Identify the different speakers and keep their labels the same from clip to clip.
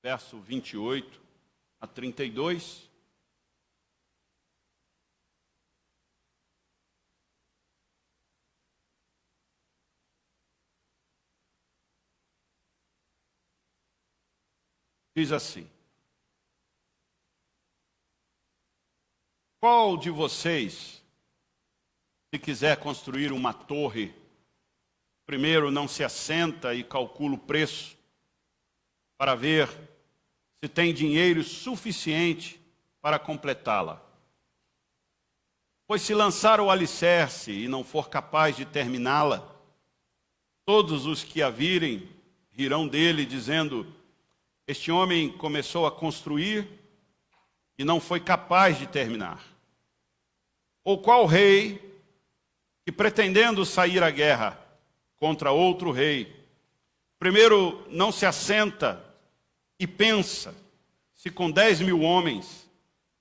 Speaker 1: verso 28 a 32. Diz assim: qual de vocês, se quiser construir uma torre, primeiro não se assenta e calcula o preço para ver se tem dinheiro suficiente para completá-la? Pois se lançar o alicerce e não for capaz de terminá-la, todos os que a virem rirão dele, dizendo: este homem começou a construir e não foi capaz de terminar. Ou qual rei que, pretendendo sair à guerra contra outro rei, primeiro não se assenta e pensa se com 10.000 homens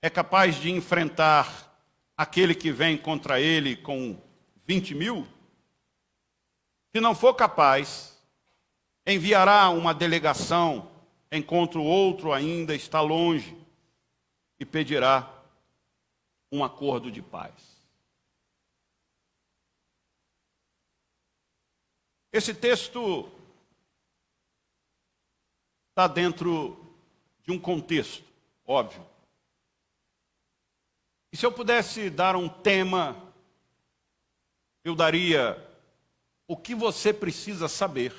Speaker 1: é capaz de enfrentar aquele que vem contra ele com 20.000? Se não for capaz, enviará uma delegação enquanto o outro ainda está longe e pedirá um acordo de paz. Esse texto está dentro de um contexto, óbvio. E se eu pudesse dar um tema, eu daria: o que você precisa saber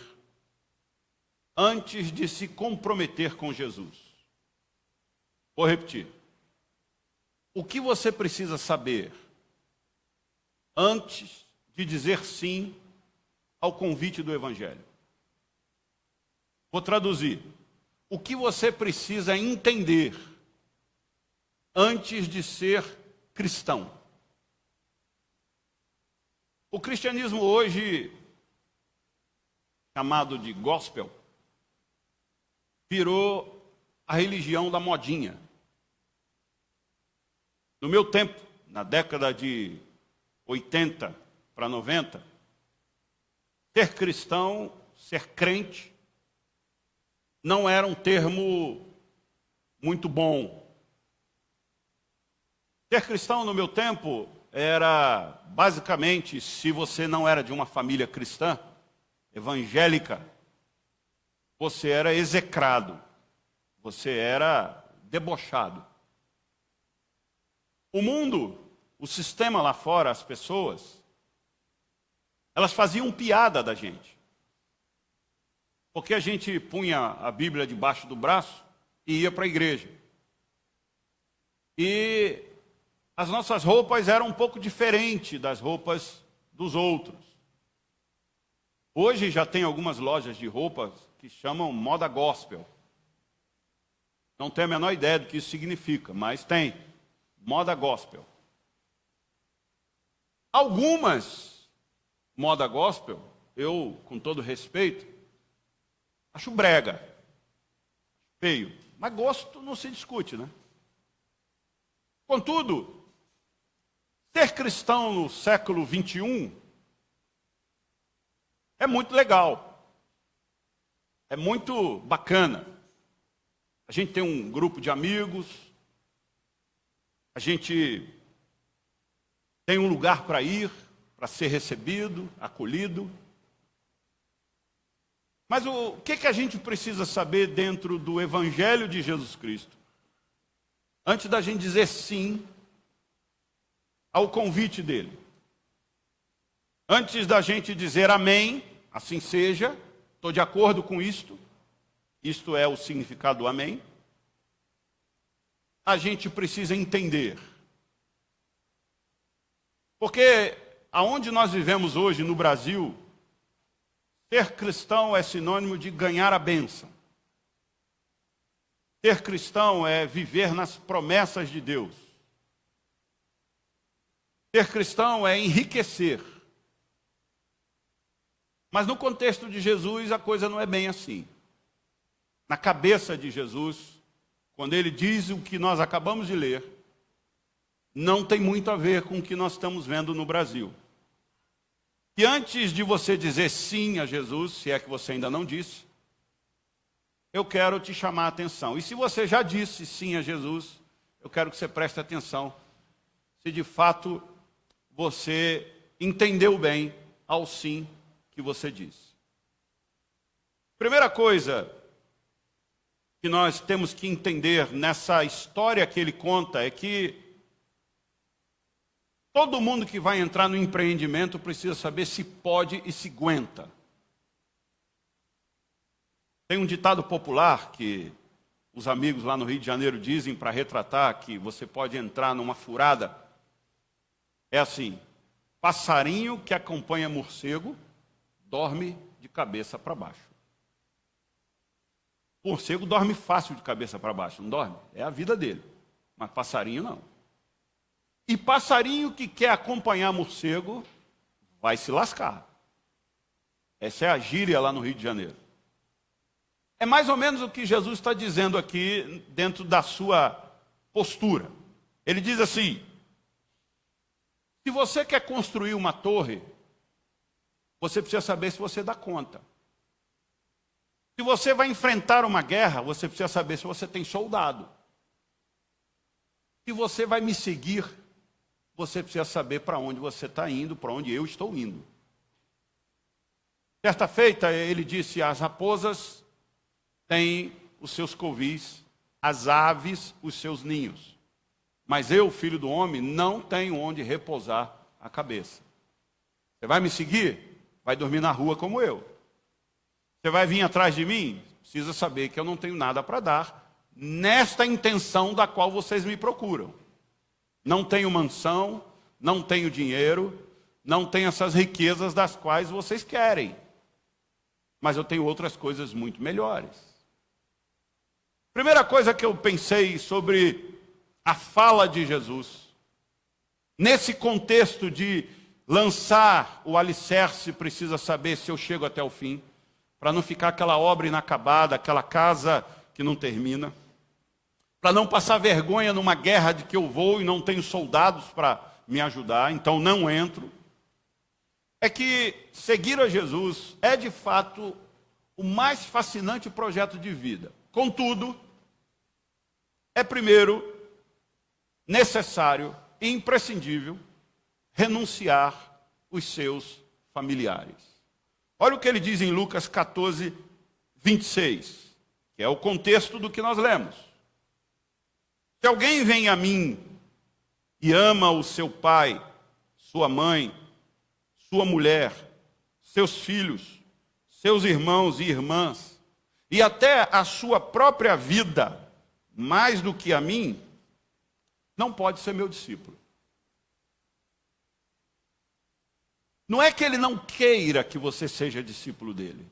Speaker 1: antes de se comprometer com Jesus. Vou repetir. O que você precisa saber antes de dizer sim ao convite do Evangelho? Vou traduzir. O que você precisa entender antes de ser cristão? O cristianismo hoje, chamado de gospel, virou a religião da modinha. No meu tempo, na década de 80 para 90, ser cristão, ser crente, não era um termo muito bom. Ser cristão no meu tempo era, basicamente, se você não era de uma família cristã, evangélica, você era execrado, você era debochado. O mundo, o sistema lá fora, as pessoas, elas faziam piada da gente. Porque a gente punha a Bíblia debaixo do braço e ia para a igreja. E as nossas roupas eram um pouco diferentes das roupas dos outros. Hoje já tem algumas lojas de roupas que chamam moda gospel. Não tenho a menor ideia do que isso significa, mas tem. Moda gospel. Algumas moda gospel, eu, com todo respeito, acho brega, feio. Mas gosto não se discute, né? Contudo, ser cristão no século 21 é muito legal. É muito bacana. A gente tem um grupo de amigos, a gente tem um lugar para ir, para ser recebido, acolhido. Mas o que a gente precisa saber dentro do Evangelho de Jesus Cristo? Antes da gente dizer sim ao convite dele. Antes da gente dizer amém, assim seja, estou de acordo com isto é o significado do amém, a gente precisa entender. Porque aonde nós vivemos hoje no Brasil, ser cristão é sinônimo de ganhar a bênção. Ser cristão é viver nas promessas de Deus. Ser cristão é enriquecer. Mas no contexto de Jesus, a coisa não é bem assim. Na cabeça de Jesus, quando ele diz o que nós acabamos de ler, não tem muito a ver com o que nós estamos vendo no Brasil. E antes de você dizer sim a Jesus, se é que você ainda não disse, eu quero te chamar a atenção. E se você já disse sim a Jesus, eu quero que você preste atenção se de fato você entendeu bem ao sim que você disse. Primeira coisa que nós temos que entender nessa história que ele conta é que todo mundo que vai entrar no empreendimento precisa saber se pode e se aguenta. Tem um ditado popular que os amigos lá no Rio de Janeiro dizem para retratar que você pode entrar numa furada. É assim: passarinho que acompanha morcego dorme de cabeça para baixo. Morcego dorme fácil de cabeça para baixo, não dorme? É a vida dele. Mas passarinho não. E passarinho que quer acompanhar morcego vai se lascar. Essa é a gíria lá no Rio de Janeiro. É mais ou menos o que Jesus está dizendo aqui dentro da sua postura. Ele diz assim: se você quer construir uma torre, você precisa saber se você dá conta. Se você vai enfrentar uma guerra, você precisa saber se você tem soldado. Se você vai me seguir, você precisa saber para onde você está indo, para onde eu estou indo. Certa feita, ele disse: as raposas têm os seus covis, as aves os seus ninhos. Mas eu, filho do homem, não tenho onde repousar a cabeça. Você vai me seguir? Vai dormir na rua como eu. Você vai vir atrás de mim? Precisa saber que eu não tenho nada para dar nesta intenção da qual vocês me procuram. Não tenho mansão, não tenho dinheiro, não tenho essas riquezas das quais vocês querem. Mas eu tenho outras coisas muito melhores. Primeira coisa que eu pensei sobre a fala de Jesus, nesse contexto de lançar o alicerce, precisa saber se eu chego até o fim, para não ficar aquela obra inacabada, aquela casa que não termina, para não passar vergonha numa guerra de que eu vou e não tenho soldados para me ajudar, então não entro. É que seguir a Jesus é de fato o mais fascinante projeto de vida. Contudo, é primeiro necessário e imprescindível renunciar os seus familiares. Olha o que ele diz em Lucas 14, 26, que é o contexto do que nós lemos. Se alguém vem a mim e ama o seu pai, sua mãe, sua mulher, seus filhos, seus irmãos e irmãs, e até a sua própria vida, mais do que a mim, não pode ser meu discípulo. Não é que ele não queira que você seja discípulo dele.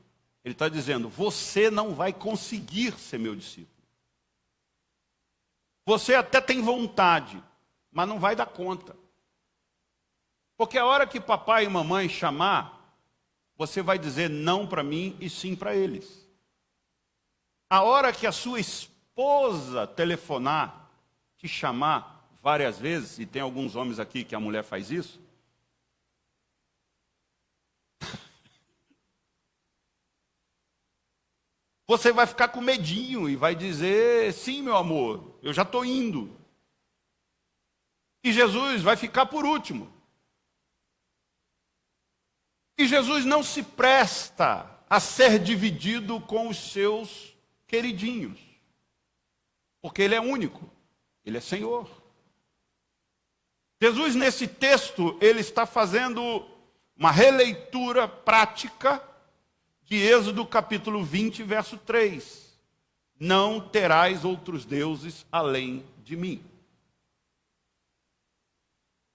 Speaker 1: Ele está dizendo: você não vai conseguir ser meu discípulo. Você até tem vontade, mas não vai dar conta. Porque a hora que papai e mamãe chamar, você vai dizer não para mim e sim para eles. A hora que a sua esposa telefonar, te chamar várias vezes, e tem alguns homens aqui que a mulher faz isso, você vai ficar com medinho e vai dizer: sim, meu amor, eu já estou indo. E Jesus vai ficar por último. E Jesus não se presta a ser dividido com os seus queridinhos. Porque Ele é único, Ele é Senhor. Jesus, nesse texto, Ele está fazendo uma releitura prática de Êxodo capítulo 20, verso 3. Não terás outros deuses além de mim.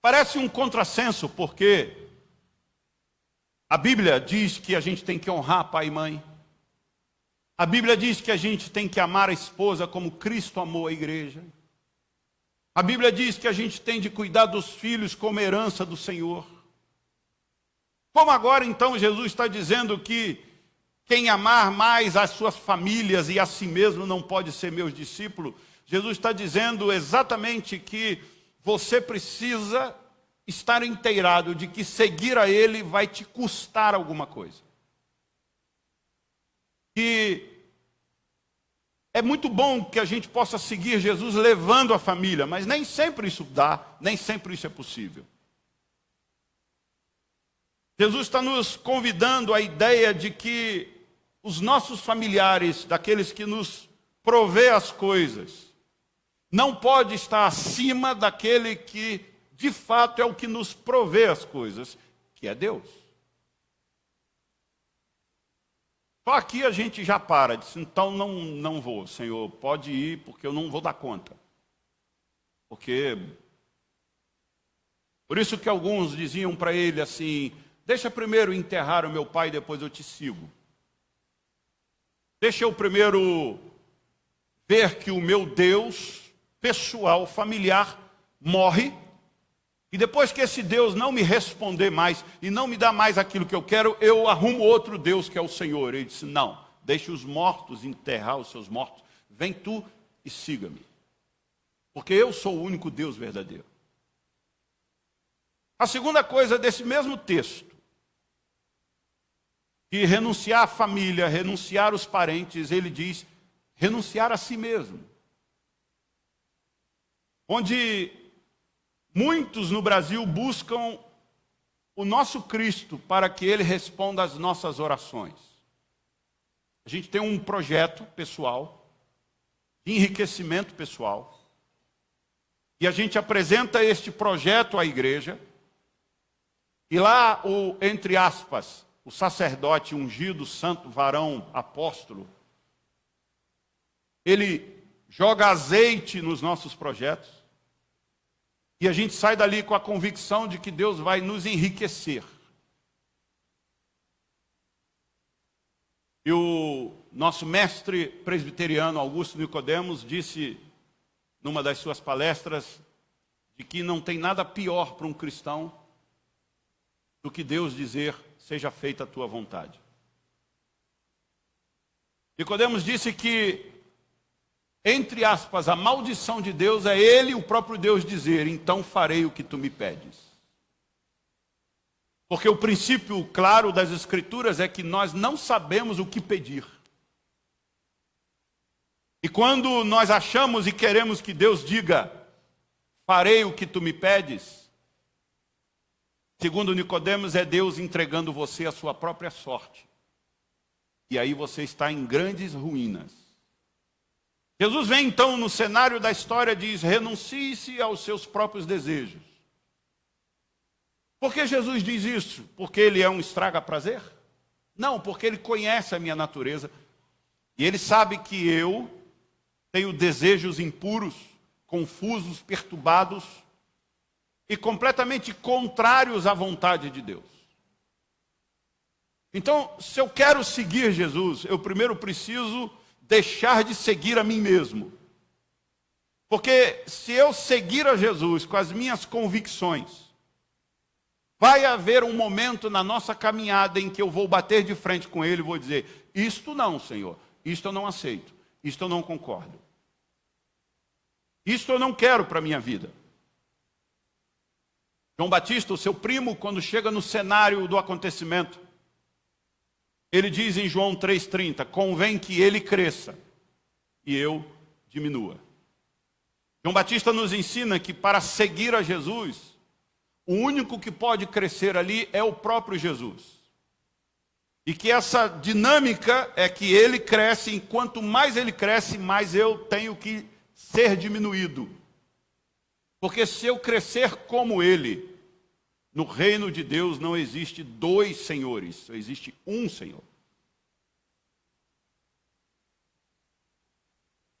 Speaker 1: Parece um contrassenso, porque a Bíblia diz que a gente tem que honrar pai e mãe. A Bíblia diz que a gente tem que amar a esposa como Cristo amou a igreja. A Bíblia diz que a gente tem de cuidar dos filhos como herança do Senhor. Como agora então Jesus está dizendo que quem amar mais as suas famílias e a si mesmo não pode ser meu discípulo? Jesus está dizendo exatamente que você precisa estar inteirado de que seguir a Ele vai te custar alguma coisa. Que É muito bom que a gente possa seguir Jesus levando a família, mas nem sempre isso dá, nem sempre isso é possível. Jesus está nos convidando à ideia de que os nossos familiares, daqueles que nos provê as coisas, não pode estar acima daquele que, de fato, é o que nos provê as coisas, que é Deus. Só aqui a gente já para, diz, então não vou, Senhor, pode ir, porque eu não vou dar conta. Por isso que alguns diziam para ele assim, deixa primeiro enterrar o meu pai, depois eu te sigo. Deixa eu primeiro ver que o meu Deus pessoal, familiar, morre, e depois que esse Deus não me responder mais, e não me dá mais aquilo que eu quero, eu arrumo outro Deus que é o Senhor. Ele disse, não, deixe os mortos enterrar os seus mortos, vem tu e siga-me, porque eu sou o único Deus verdadeiro. A segunda coisa desse mesmo texto, que renunciar à família, renunciar aos parentes, ele diz, renunciar a si mesmo. Onde muitos no Brasil buscam o nosso Cristo para que Ele responda às nossas orações. A gente tem um projeto pessoal, de enriquecimento pessoal, e a gente apresenta este projeto à igreja, e lá, entre aspas, o sacerdote ungido, santo, varão, apóstolo, ele joga azeite nos nossos projetos, e a gente sai dali com a convicção de que Deus vai nos enriquecer. E o nosso mestre presbiteriano, Augusto Nicodemos, disse, numa das suas palestras, de que não tem nada pior para um cristão do que Deus dizer, seja feita a tua vontade. Nicodemos disse que, entre aspas, a maldição de Deus é Ele, o próprio Deus, dizer, então farei o que tu me pedes. Porque o princípio claro das Escrituras é que nós não sabemos o que pedir. E quando nós achamos e queremos que Deus diga, farei o que tu me pedes, segundo Nicodemos, é Deus entregando você a sua própria sorte. E aí você está em grandes ruínas. Jesus vem então no cenário da história e diz, renuncie-se aos seus próprios desejos. Por que Jesus diz isso? Porque Ele é um estraga-prazer? Não, porque Ele conhece a minha natureza. E Ele sabe que eu tenho desejos impuros, confusos, perturbados e completamente contrários à vontade de Deus. Então, se eu quero seguir Jesus, eu primeiro preciso deixar de seguir a mim mesmo. Porque se eu seguir a Jesus com as minhas convicções, vai haver um momento na nossa caminhada em que eu vou bater de frente com Ele e vou dizer, isto não, Senhor, isto eu não aceito, isto eu não concordo. Isto eu não quero para a minha vida. João Batista, o seu primo, quando chega no cenário do acontecimento, ele diz em João 3,30, convém que ele cresça e eu diminua. João Batista nos ensina que para seguir a Jesus, o único que pode crescer ali é o próprio Jesus. E que essa dinâmica é que ele cresce, e quanto mais ele cresce, mais eu tenho que ser diminuído. Porque se eu crescer como ele, no reino de Deus não existe dois senhores, só existe um Senhor.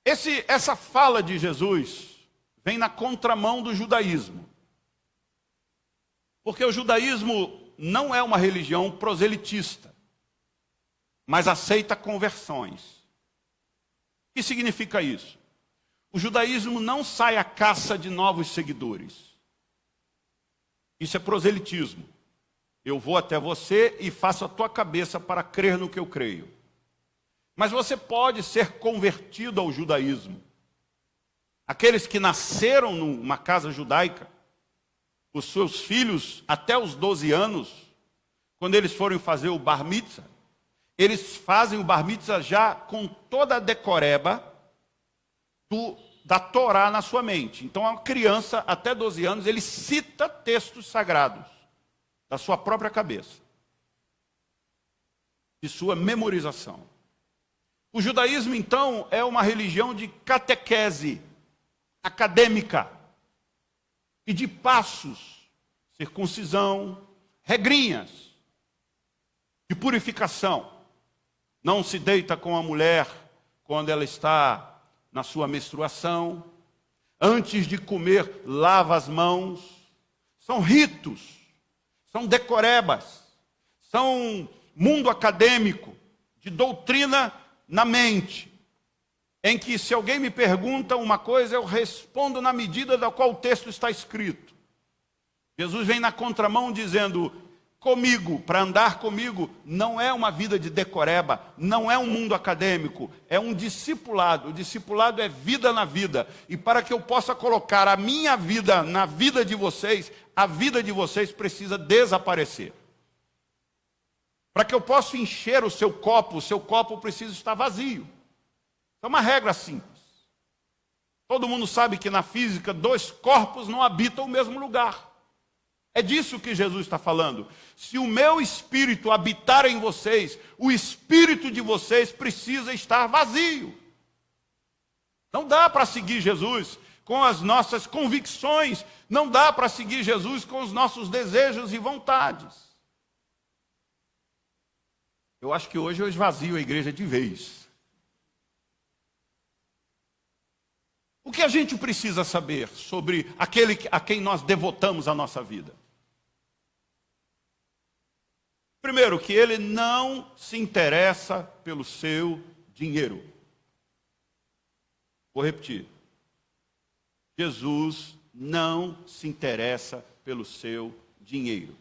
Speaker 1: Essa fala de Jesus vem na contramão do judaísmo. Porque o judaísmo não é uma religião proselitista, mas aceita conversões. O que significa isso? O judaísmo não sai à caça de novos seguidores. Isso é proselitismo. Eu vou até você e faço a tua cabeça para crer no que eu creio. Mas você pode ser convertido ao judaísmo. Aqueles que nasceram numa casa judaica, os seus filhos até os 12 anos, quando eles forem fazer o bar mitzvah, eles fazem o bar mitzvah já com toda a decoreba, da Torá na sua mente. Então, a criança, até 12 anos, ele cita textos sagrados da sua própria cabeça, de sua memorização. O judaísmo, então, é uma religião de catequese acadêmica e de passos, circuncisão, regrinhas de purificação. Não se deita com a mulher quando ela está na sua menstruação. Antes de comer, lava as mãos. São ritos, são decorebas, são mundo acadêmico, de doutrina na mente, em que se alguém me pergunta uma coisa, eu respondo na medida da qual o texto está escrito. Jesus vem na contramão dizendo, comigo, para andar comigo, não é uma vida de decoreba, não é um mundo acadêmico, é um discipulado. O discipulado é vida na vida. E para que eu possa colocar a minha vida na vida de vocês, a vida de vocês precisa desaparecer. Para que eu possa encher o seu copo precisa estar vazio. É uma regra simples. Todo mundo sabe que na física, 2 corpos não habitam o mesmo lugar. É disso que Jesus está falando. Se o meu espírito habitar em vocês, o espírito de vocês precisa estar vazio. Não dá para seguir Jesus com as nossas convicções. Não dá para seguir Jesus com os nossos desejos e vontades. Eu acho que hoje eu esvazio a igreja de vez. O que a gente precisa saber sobre aquele a quem nós devotamos a nossa vida? Primeiro, que ele não se interessa pelo seu dinheiro. Vou repetir. Jesus não se interessa pelo seu dinheiro.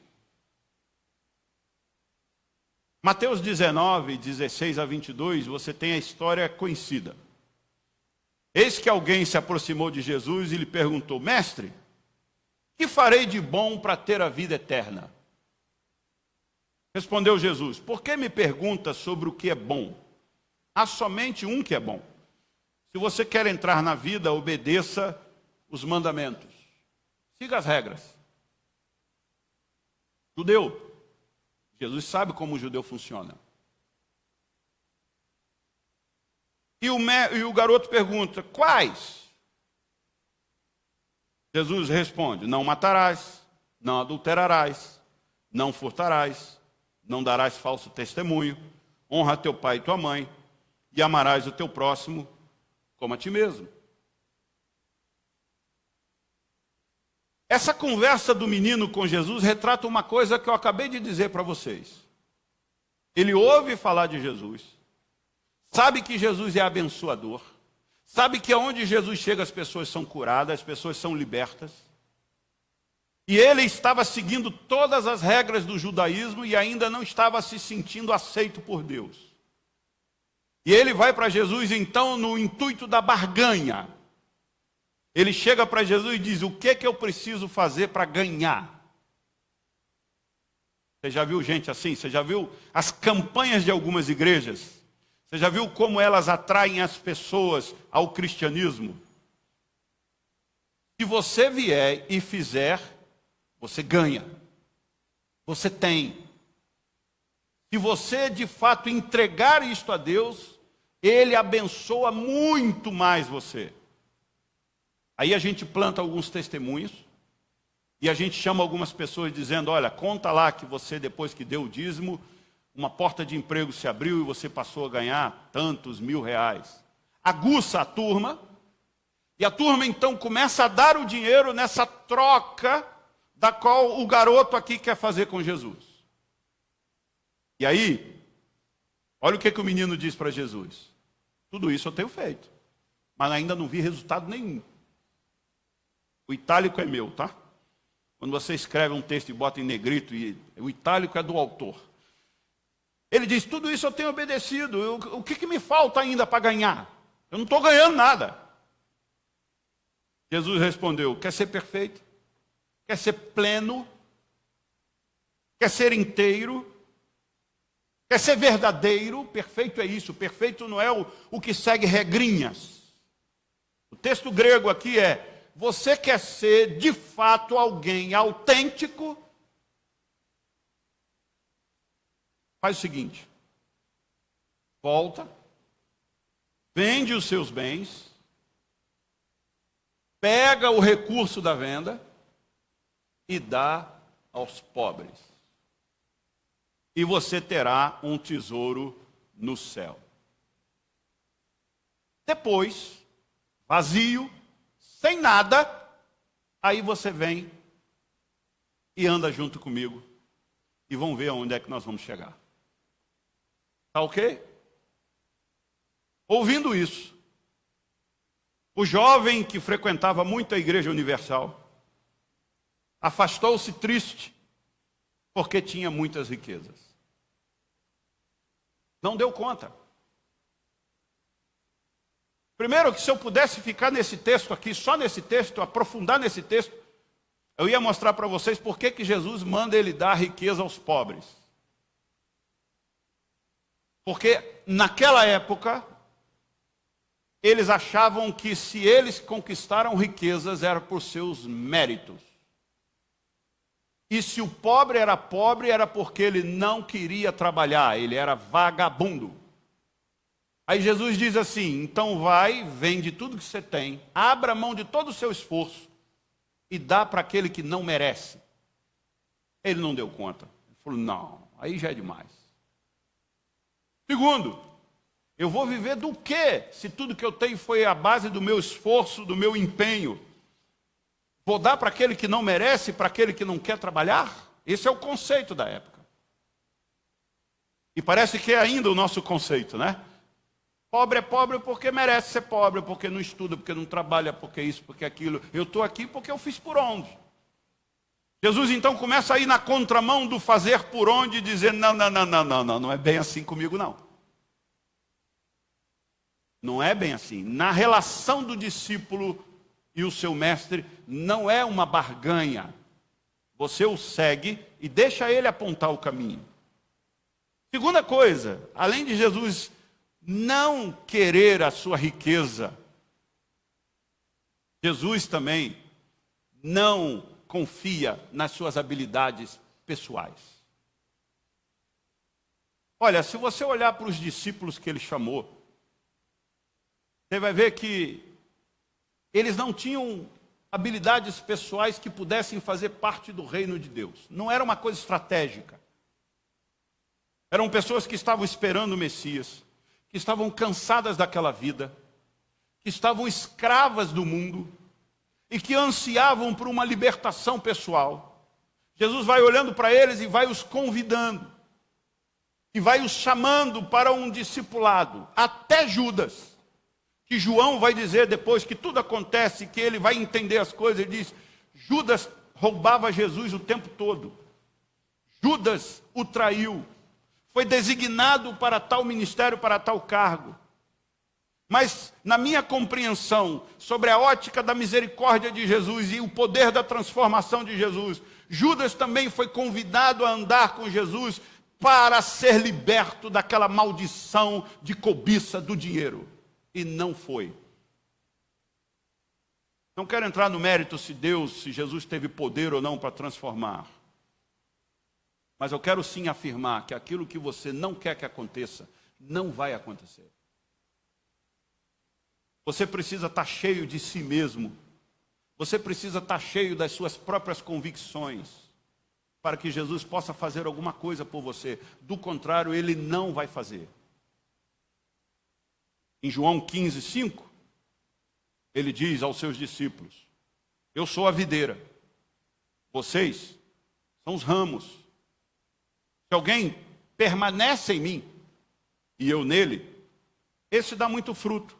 Speaker 1: Mateus 19, 16 a 22, você tem a história conhecida. Eis que alguém se aproximou de Jesus e lhe perguntou, mestre, que farei de bom para ter a vida eterna? Respondeu Jesus, por que me pergunta sobre o que é bom? Há somente um que é bom. Se você quer entrar na vida, obedeça os mandamentos. Siga as regras. Judeu, Jesus sabe como o judeu funciona. E o garoto pergunta, quais? Jesus responde, não matarás, não adulterarás, não furtarás, não darás falso testemunho, honra teu pai e tua mãe, e amarás o teu próximo como a ti mesmo. Essa conversa do menino com Jesus retrata uma coisa que eu acabei de dizer para vocês. Ele ouve falar de Jesus, sabe que Jesus é abençoador, sabe que aonde Jesus chega as pessoas são curadas, as pessoas são libertas. E ele estava seguindo todas as regras do judaísmo e ainda não estava se sentindo aceito por Deus. E ele vai para Jesus então no intuito da barganha. Ele chega para Jesus e diz, o que eu preciso fazer para ganhar? Você já viu gente assim? Você já viu as campanhas de algumas igrejas? Você já viu como elas atraem as pessoas ao cristianismo? Se você vier e fizer, você ganha. Você tem. Se você de fato entregar isto a Deus, Ele abençoa muito mais você. Aí a gente planta alguns testemunhos e a gente chama algumas pessoas dizendo, olha, conta lá que você depois que deu o dízimo, uma porta de emprego se abriu e você passou a ganhar tantos mil-reais. Aguça a turma e a turma então começa a dar o dinheiro nessa troca da qual o garoto aqui quer fazer com Jesus. E aí, olha o que o menino diz para Jesus. Tudo isso eu tenho feito, mas ainda não vi resultado nenhum. O itálico é meu, tá? Quando você escreve um texto e bota em negrito, e o itálico é do autor. Ele diz, tudo isso eu tenho obedecido, o que me falta ainda para ganhar? Eu não estou ganhando nada. Jesus respondeu, quer ser perfeito? Quer ser pleno? Quer ser inteiro? Quer ser verdadeiro? Perfeito é isso. Perfeito não é o que segue regrinhas. O texto grego aqui é: você quer ser de fato alguém autêntico? Faz o seguinte: volta, vende os seus bens, pega o recurso da venda e dá aos pobres. E você terá um tesouro no céu. Depois, vazio, sem nada, aí você vem e anda junto comigo e vamos ver aonde é que nós vamos chegar. Tá ok? Ouvindo isso, o jovem que frequentava muito a Igreja Universal afastou-se triste, porque tinha muitas riquezas. Não deu conta. Primeiro, que se eu pudesse ficar nesse texto aqui, só nesse texto, aprofundar nesse texto, eu ia mostrar para vocês por que Jesus manda ele dar riqueza aos pobres. Porque naquela época, eles achavam que se eles conquistaram riquezas era por seus méritos. E se o pobre era porque ele não queria trabalhar, ele era vagabundo. Aí Jesus diz assim: então vai, vende tudo que você tem, abra mão de todo o seu esforço e dá para aquele que não merece. Ele não deu conta. Ele falou: não, aí já é demais. Segundo, eu vou viver do quê? Se tudo que eu tenho foi a base do meu esforço, do meu empenho. Vou dar para aquele que não merece, para aquele que não quer trabalhar? Esse é o conceito da época. E parece que é ainda o nosso conceito, né? Pobre é pobre porque merece ser pobre, porque não estuda, porque não trabalha, porque isso, porque aquilo. Eu estou aqui porque eu fiz por onde. Jesus então começa a ir na contramão do fazer por onde e dizer: não é bem assim comigo não. Não é bem assim. Na relação do discípulo e o seu mestre, não é uma barganha. Você o segue e deixa ele apontar o caminho. Segunda coisa, além de Jesus não querer a sua riqueza, Jesus também não confia nas suas habilidades pessoais. Olha, se você olhar para os discípulos que ele chamou, você vai ver que eles não tinham habilidades pessoais que pudessem fazer parte do reino de Deus. Não era uma coisa estratégica. Eram pessoas que estavam esperando o Messias, que estavam cansadas daquela vida, que estavam escravas do mundo e que ansiavam por uma libertação pessoal. Jesus vai olhando para eles e vai os convidando, e vai os chamando para um discipulado, até Judas. Que João vai dizer depois que tudo acontece, que ele vai entender as coisas, ele diz: Judas roubava Jesus o tempo todo. Judas o traiu. Foi designado para tal ministério, para tal cargo. Mas na minha compreensão sobre a ótica da misericórdia de Jesus e o poder da transformação de Jesus, Judas também foi convidado a andar com Jesus para ser liberto daquela maldição de cobiça do dinheiro. E não foi. Não quero entrar no mérito se Jesus teve poder ou não para transformar. Mas eu quero sim afirmar que aquilo que você não quer que aconteça, não vai acontecer. Você precisa estar cheio de si mesmo. Você precisa estar cheio das suas próprias convicções, para que Jesus possa fazer alguma coisa por você. Do contrário, ele não vai fazer. Em João 15:5, ele diz aos seus discípulos: eu sou a videira, vocês são os ramos. Se alguém permanece em mim e eu nele, esse dá muito fruto.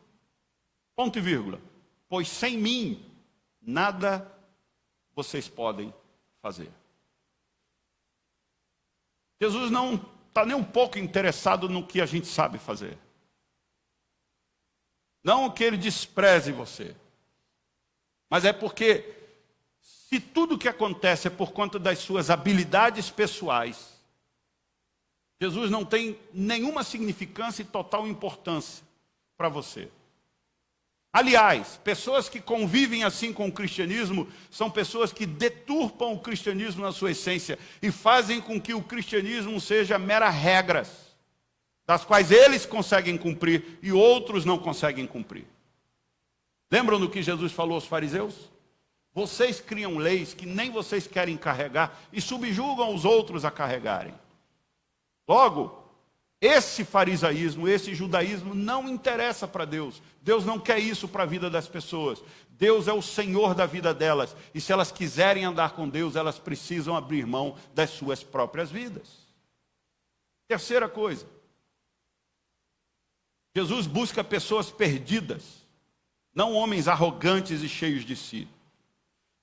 Speaker 1: Ponto e vírgula. Pois sem mim, nada vocês podem fazer. Jesus não está nem um pouco interessado no que a gente sabe fazer. Não que ele despreze você, mas é porque se tudo que acontece é por conta das suas habilidades pessoais, Jesus não tem nenhuma significância e total importância para você. Aliás, pessoas que convivem assim com o cristianismo são pessoas que deturpam o cristianismo na sua essência e fazem com que o cristianismo seja mera regras, das quais eles conseguem cumprir e outros não conseguem cumprir. Lembram do que Jesus falou aos fariseus? Vocês criam leis que nem vocês querem carregar e subjugam os outros a carregarem. Logo, esse farisaísmo, esse judaísmo não interessa para Deus. Deus não quer isso para a vida das pessoas. Deus é o Senhor da vida delas. E se elas quiserem andar com Deus, elas precisam abrir mão das suas próprias vidas. Terceira coisa. Jesus busca pessoas perdidas, não homens arrogantes e cheios de si.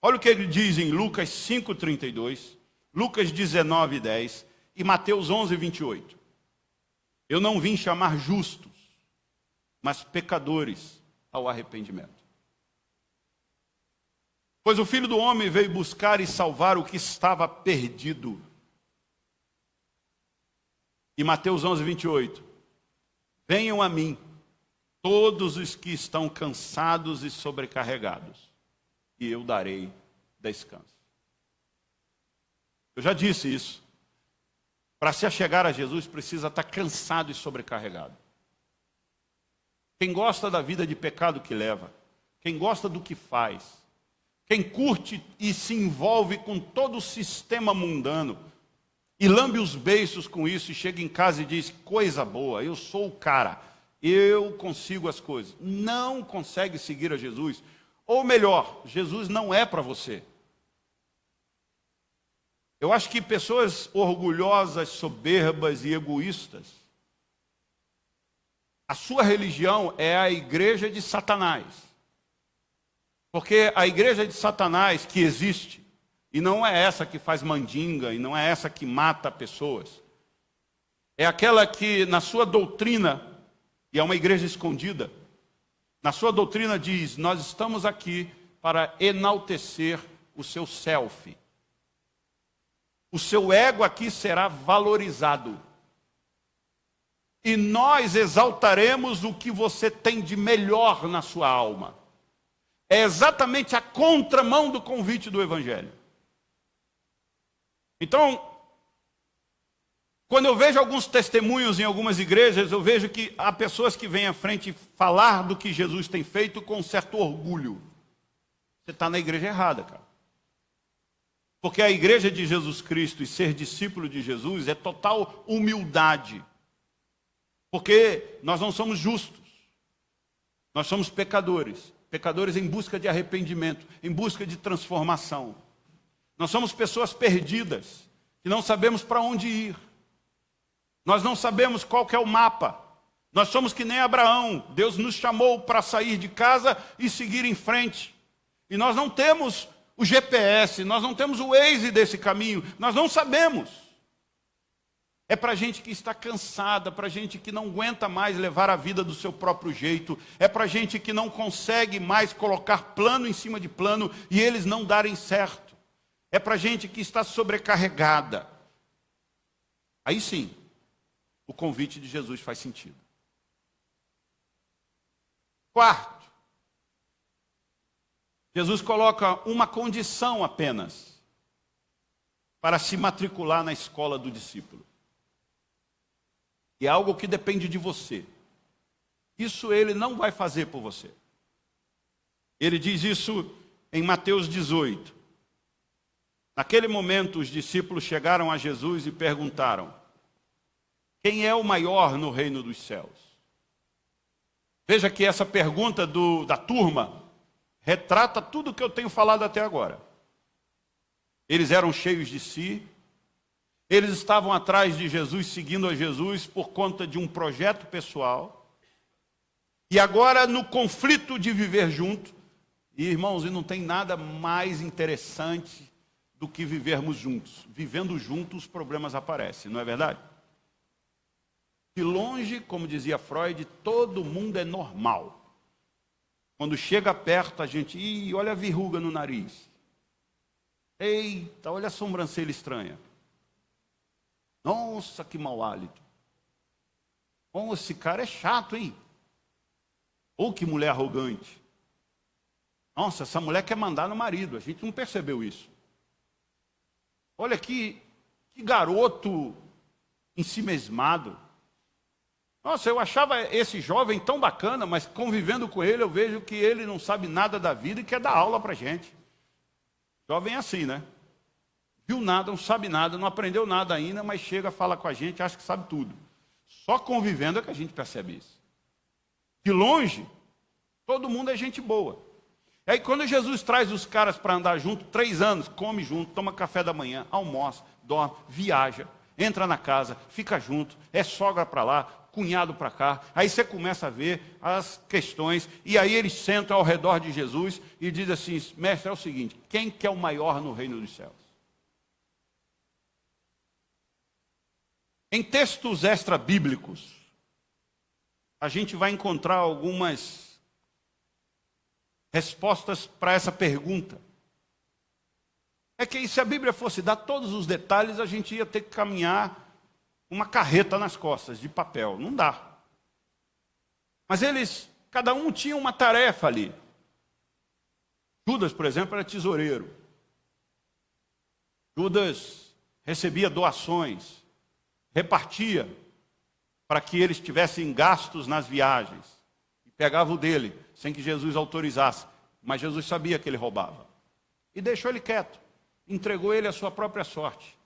Speaker 1: Olha o que ele diz em Lucas 5,32, Lucas 19,10 e Mateus 11,28. Eu não vim chamar justos, mas pecadores ao arrependimento. Pois o Filho do Homem veio buscar e salvar o que estava perdido. E Mateus 11,28. Venham a mim, todos os que estão cansados e sobrecarregados, e eu darei descanso. Eu já disse isso. Para se achegar a Jesus, precisa estar cansado e sobrecarregado. Quem gosta da vida de pecado que leva, quem gosta do que faz, quem curte e se envolve com todo o sistema mundano, e lambe os beiços com isso, e chega em casa e diz, coisa boa, eu sou o cara, eu consigo as coisas. Não consegue seguir a Jesus. Ou melhor, Jesus não é para você. Eu acho que pessoas orgulhosas, soberbas e egoístas, a sua religião é a igreja de Satanás. Porque a igreja de Satanás que existe, e não é essa que faz mandinga, e não é essa que mata pessoas, é aquela que na sua doutrina, e é uma igreja escondida, na sua doutrina diz, nós estamos aqui para enaltecer o seu self. O seu ego aqui será valorizado. E nós exaltaremos o que você tem de melhor na sua alma. É exatamente a contramão do convite do Evangelho. Então, quando eu vejo alguns testemunhos em algumas igrejas, eu vejo que há pessoas que vêm à frente falar do que Jesus tem feito com um certo orgulho. Você está na igreja errada, cara. Porque a igreja de Jesus Cristo e ser discípulo de Jesus é total humildade. Porque nós não somos justos. Nós somos pecadores. Pecadores em busca de arrependimento, em busca de transformação. Nós somos pessoas perdidas, que não sabemos para onde ir. Nós não sabemos qual que é o mapa. Nós somos que nem Abraão. Deus nos chamou para sair de casa e seguir em frente. E nós não temos o GPS, nós não temos o Waze desse caminho, nós não sabemos. É para gente que está cansada, para gente que não aguenta mais levar a vida do seu próprio jeito, é para gente que não consegue mais colocar plano em cima de plano e eles não darem certo. É para gente que está sobrecarregada. Aí sim, o convite de Jesus faz sentido. Quarto, Jesus coloca uma condição apenas para se matricular na escola do discípulo. E é algo que depende de você. Isso ele não vai fazer por você. Ele diz isso em Mateus 18. Naquele momento, os discípulos chegaram a Jesus e perguntaram, quem é o maior no reino dos céus? Veja que essa pergunta da turma retrata tudo o que eu tenho falado até agora. Eles eram cheios de si, eles estavam atrás de Jesus, seguindo a Jesus por conta de um projeto pessoal, e agora no conflito de viver junto, e irmãos, e não tem nada mais interessante do que vivermos juntos. Vivendo juntos, os problemas aparecem, não é verdade? De longe, como dizia Freud, todo mundo é normal. Quando chega perto, a gente, olha a verruga no nariz. Eita, olha a sobrancelha estranha. Nossa, que mau hálito. Bom, esse cara é chato, hein? Ou que mulher arrogante. Nossa, essa mulher quer mandar no marido. A gente não percebeu isso. Olha que garoto ensimesmado. Nossa, eu achava esse jovem tão bacana, mas convivendo com ele eu vejo que ele não sabe nada da vida e quer dar aula para a gente. Jovem é assim, né? Viu nada, não sabe nada, não aprendeu nada ainda, mas chega, fala com a gente, acha que sabe tudo. Só convivendo é que a gente percebe isso. De longe, todo mundo é gente boa. E aí quando Jesus traz os caras para andar junto, 3 anos, come junto, toma café da manhã, almoça, dorme, viaja, entra na casa, fica junto, é sogra para lá, cunhado para cá. Aí você começa a ver as questões, e aí eles sentam ao redor de Jesus e dizem assim, mestre, é o seguinte, quem que é o maior no reino dos céus? Em textos extra-bíblicos, a gente vai encontrar algumas respostas para essa pergunta. É que se a Bíblia fosse dar todos os detalhes, a gente ia ter que caminhar uma carreta nas costas, de papel. Não dá. Mas eles, cada um tinha uma tarefa ali. Judas, por exemplo, era tesoureiro. Judas recebia doações, repartia para que eles tivessem gastos nas viagens. E pegava o dele, sem que Jesus autorizasse. Mas Jesus sabia que ele roubava. E deixou ele quieto. Entregou ele à sua própria sorte.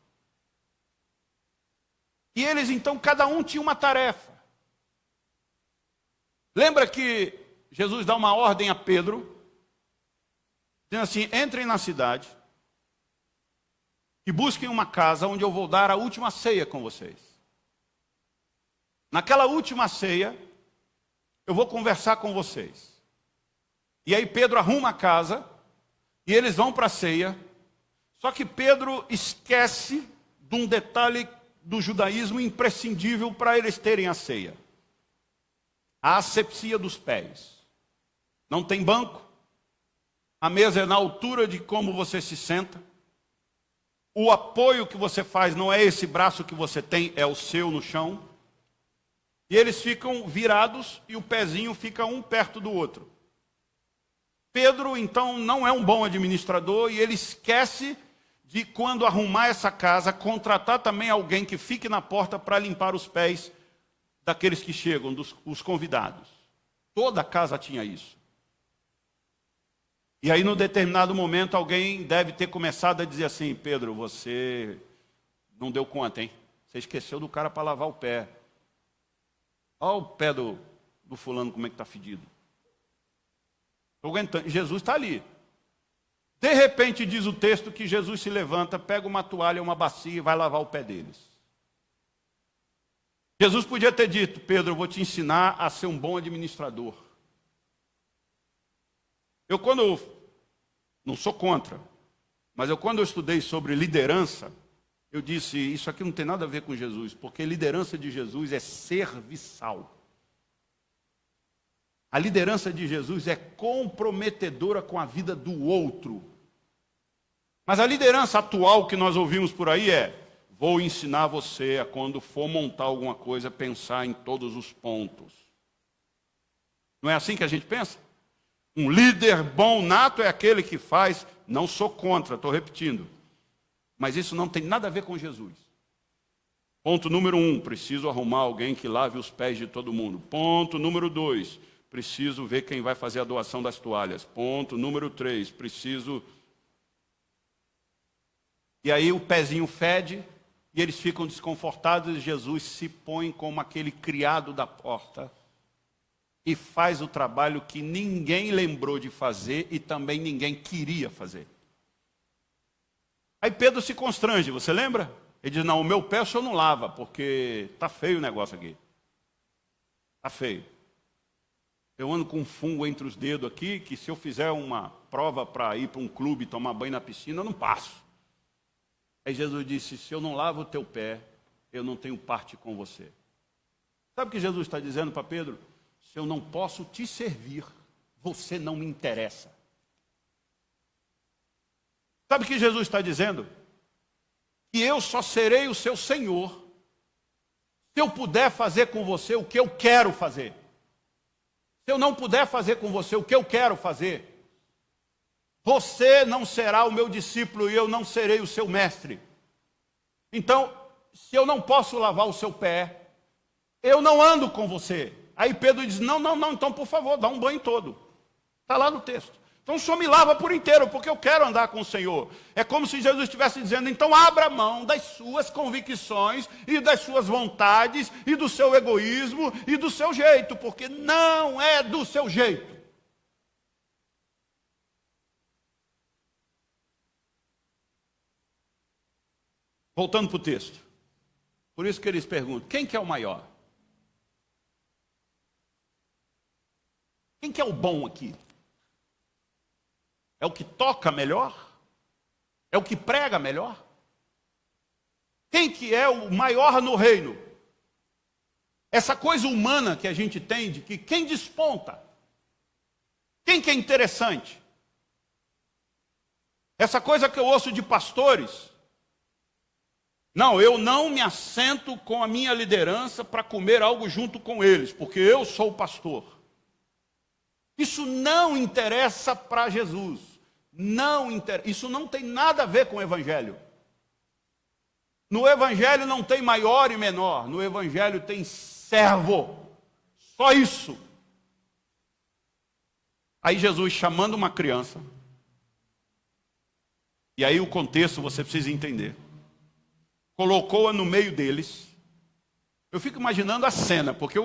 Speaker 1: E eles, então, cada um tinha uma tarefa. Lembra que Jesus dá uma ordem a Pedro, dizendo assim, entrem na cidade e busquem uma casa onde eu vou dar a última ceia com vocês. Naquela última ceia, eu vou conversar com vocês. E aí Pedro arruma a casa, e eles vão para a ceia, só que Pedro esquece de um detalhe do judaísmo imprescindível para eles terem a ceia. A asepsia dos pés. Não tem banco, a mesa é na altura de como você se senta, o apoio que você faz não é esse braço que você tem, é o seu no chão, e eles ficam virados e o pezinho fica um perto do outro. Pedro, então, não é um bom administrador e ele esquece de, quando arrumar essa casa, contratar também alguém que fique na porta para limpar os pés daqueles que chegam, os convidados. Toda a casa tinha isso. E aí, num determinado momento, alguém deve ter começado a dizer assim, Pedro, você não deu conta, hein? Você esqueceu do cara para lavar o pé. Olha o pé do fulano como é que está fedido. Jesus está ali. De repente diz o texto que Jesus se levanta, pega uma toalha, uma bacia e vai lavar o pé deles. Jesus podia ter dito, Pedro, eu vou te ensinar a ser um bom administrador. Não sou contra, mas quando eu estudei sobre liderança, eu disse, isso aqui não tem nada a ver com Jesus, porque liderança de Jesus é serviçal. A liderança de Jesus é comprometedora com a vida do outro. Mas a liderança atual que nós ouvimos por aí é, vou ensinar você a quando for montar alguma coisa, pensar em todos os pontos. Não é assim que a gente pensa? Um líder bom, nato, é aquele que faz, não sou contra, estou repetindo. Mas isso não tem nada a ver com Jesus. Ponto número 1, preciso arrumar alguém que lave os pés de todo mundo. Ponto número 2, preciso ver quem vai fazer a doação das toalhas. Ponto número 3, preciso... E aí o pezinho fede, e eles ficam desconfortados, e Jesus se põe como aquele criado da porta, e faz o trabalho que ninguém lembrou de fazer, e também ninguém queria fazer. Aí Pedro se constrange, você lembra? Ele diz, não, o meu pé o senhor não lava, porque está feio o negócio aqui. Está feio. Eu ando com um fungo entre os dedos aqui, que se eu fizer uma prova para ir para um clube tomar banho na piscina, eu não passo. Aí Jesus disse, se eu não lavo o teu pé, eu não tenho parte com você. Sabe o que Jesus está dizendo para Pedro? Se eu não posso te servir, você não me interessa. Sabe o que Jesus está dizendo? Que eu só serei o seu Senhor se eu puder fazer com você o que eu quero fazer. se eu não puder fazer com você o que eu quero fazer, você não será o meu discípulo e eu não serei o seu mestre. Então, se eu não posso lavar o seu pé, eu não ando com você. Aí Pedro diz, não, então por favor, dá um banho todo. Está lá no texto. Então o Senhor me lava por inteiro, porque eu quero andar com o Senhor. É como se Jesus estivesse dizendo, então abra mão das suas convicções e das suas vontades e do seu egoísmo e do seu jeito, porque não é do seu jeito. Voltando para o texto. Por isso que eles perguntam, quem que é o maior? Quem que é o bom aqui? É o que toca melhor? É o que prega melhor? Quem que é o maior no reino? Essa coisa humana que a gente tem de que quem desponta? Quem que é interessante? Essa coisa que eu ouço de pastores. Não, eu não me assento com a minha liderança para comer algo junto com eles, porque eu sou o pastor. Isso não interessa para Jesus. Isso não tem nada a ver com o Evangelho. No Evangelho não tem maior e menor. No Evangelho tem servo. Só isso. Aí Jesus chamando uma criança. E aí o contexto você precisa entender. Colocou-a no meio deles. Eu fico imaginando a cena, porque